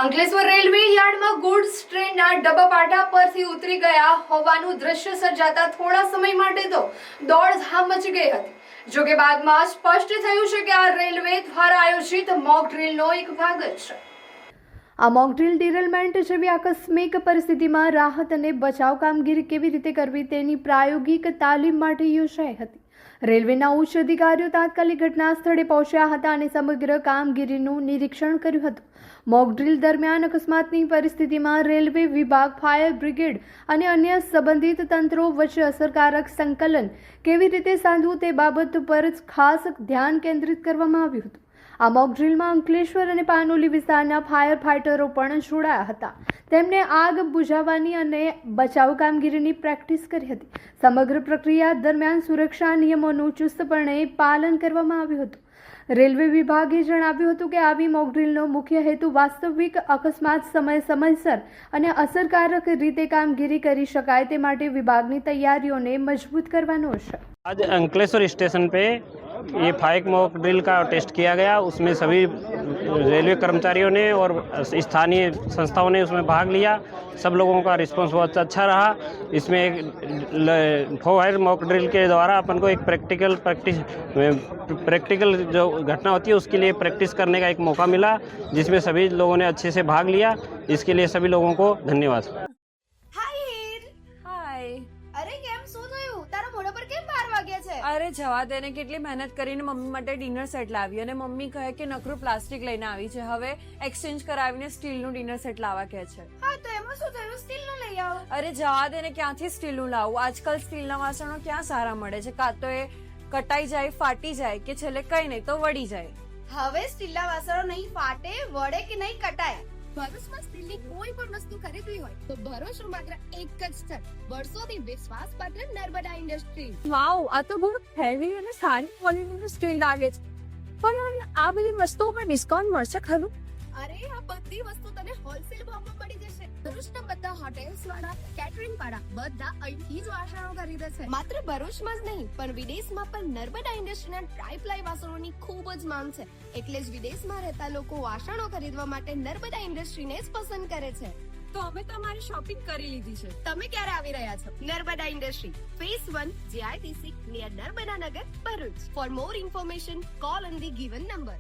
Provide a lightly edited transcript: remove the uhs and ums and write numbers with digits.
Ankleshwar railway યાર્ડમાં goods ટ્રેનના ડબ્બા પાટા પરથી ઉતરી ગયા હોવાનું દ્રશ્ય સર્જાતા થોડા સમય માટે તો દોડધામ મચી ગઈ હતી। જોકે બાદમાં સ્પષ્ટ થયું છે કે આ રેલવે દ્વારા આયોજિત મોક ડ્રીલનો એક ભાગ જ છે। આ મોક ડ્રીલ ડિરેલમેન્ટ જેવી આકસ્મિક પરિસ્થિતિમાં રાહત અને બચાવ કામગીરી કેવી રીતે કરવી તેની પ્રાયોગિક તાલીમ માટે યોજાઈ હતી। રેલવેના ઉચ્ચ અધિકારીઓ તાત્કાલિક ઘટના સ્થળે પહોંચ્યા હતા અને સમગ્ર કામગીરીનું નિરીક્ષણ કર્યું હતું। મોક ડ્રીલ દરમિયાન અકસ્માતની પરિસ્થિતિમાં રેલવે વિભાગ, ફાયર બ્રિગેડ અને અન્ય સંબંધિત તંત્રો વચ્ચે અસરકારક સંકલન કેવી રીતે સાધવું તે બાબત પર ખાસ ધ્યાન કેન્દ્રિત કરવામાં આવ્યું હતું। આ મોક ડ્રીલમાં અંકલેશ્વર અને પાનોલી વિસ્તારના ફાયર ફાઇટરો પણ જોડાયા હતા। તેમને આગ બુઝાવવાની અને બચાવ કામગીરીની પ્રેક્ટિસ કરી હતી। સમગ્ર પ્રક્રિયા દરમિયાન સુરક્ષા નિયમોનું ચુસ્તપણે પાલન કરવામાં આવ્યું હતું। રેલવે વિભાગે જણાવ્યું હતું કે આવી મોક ડ્રીલનો મુખ્ય હેતુ વાસ્તવિક અકસ્માત સમયસર અને અસરકારક રીતે કામગીરી કરી શકાય તે માટે વિભાગની તૈયારીઓને મજબૂત કરવાનો છે। आज अंकलेश्वर स्टेशन पे ये फाइक मॉक ड्रिल का टेस्ट किया गया। उसमें सभी रेलवे कर्मचारियों ने और स्थानीय संस्थाओं ने उसमें भाग लिया। सब लोगों का रिस्पांस बहुत अच्छा रहा। इसमें एक फायर मॉक ड्रिल के द्वारा अपन को एक प्रैक्टिकल जो घटना होती है उसके लिए प्रैक्टिस करने का एक मौका मिला, जिसमें सभी लोगों ने अच्छे से भाग लिया। इसके लिए सभी लोगों को धन्यवाद। અરે જવા દે ને, કેટલી મહેનત કરીને મમ્મી માટે ડિનર સેટ લાવી અને મમ્મી કહે કે નકરું પ્લાસ્ટિક લઈને આવી છે, હવે એક્સચેન્જ કરાવીને સ્ટીલનું ડિનર સેટ લાવવા કહે છે। હા તો એમાં શું થયું, સ્ટીલનું લઈ આવો। અરે જવા દે ને, ક્યાંથી સ્ટીલનું લાવું? આજકાલ સ્ટીલના વાસણો ક્યાં સારા મળે છે? કાં તો એ કટાઈ જાય, ફાટી જાય કે છેલ્લે કઈ નહીં તો વળી જાય। હવે સ્ટીલના વાસણો નહીં ફાટે, વળે કે નહીં કટાય। ભરૂચમાં સ્ટીલની કોઈ પણ વસ્તુ ખરીદવી હોય તો ભરોસો માત્ર એક જ સ્થળ, વર્ષોથી વિશ્વાસપાત્ર નર્મદા ઇન્ડસ્ટ્રીઝ। વાવ, આ તો બહુ હેવી અને સારી ક્વોલિટીનું સ્ટીલ લાગે છે, પણ આ બધી વસ્તુઓ પર ડિસ્કાઉન્ટ મળશે ખરું? અરે આ બધી વસ્તુ તને હોલસેલ ભાવમાં મળી જશે। ભરૂચના બધા હોટેલ્સ વાળા, કેટરિંગ વાળા બધા અહીંથી જ વાસણો ખરીદે છે। માત્ર ભરૂચમાં જ નહીં પણ વિદેશમાં પણ નર્મદા ઇન્ડસ્ટ્રીના ટ્રાય-પ્લાય વાસણોની ખૂબ જ માંગ છે, એટલે જ વિદેશમાં રહેતા લોકો વાસણો ખરીદવા માટે નર્મદા ઇન્ડસ્ટ્રીને જ પસંદ કરે છે। તો અમે તમારી શોપિંગ કરી લીધી છે। તમે ક્યારે આવી રહ્યા છો? Narmada industry, phase 1, GITC, near Narmada Nagar, Bharuch. For more information call on the given number.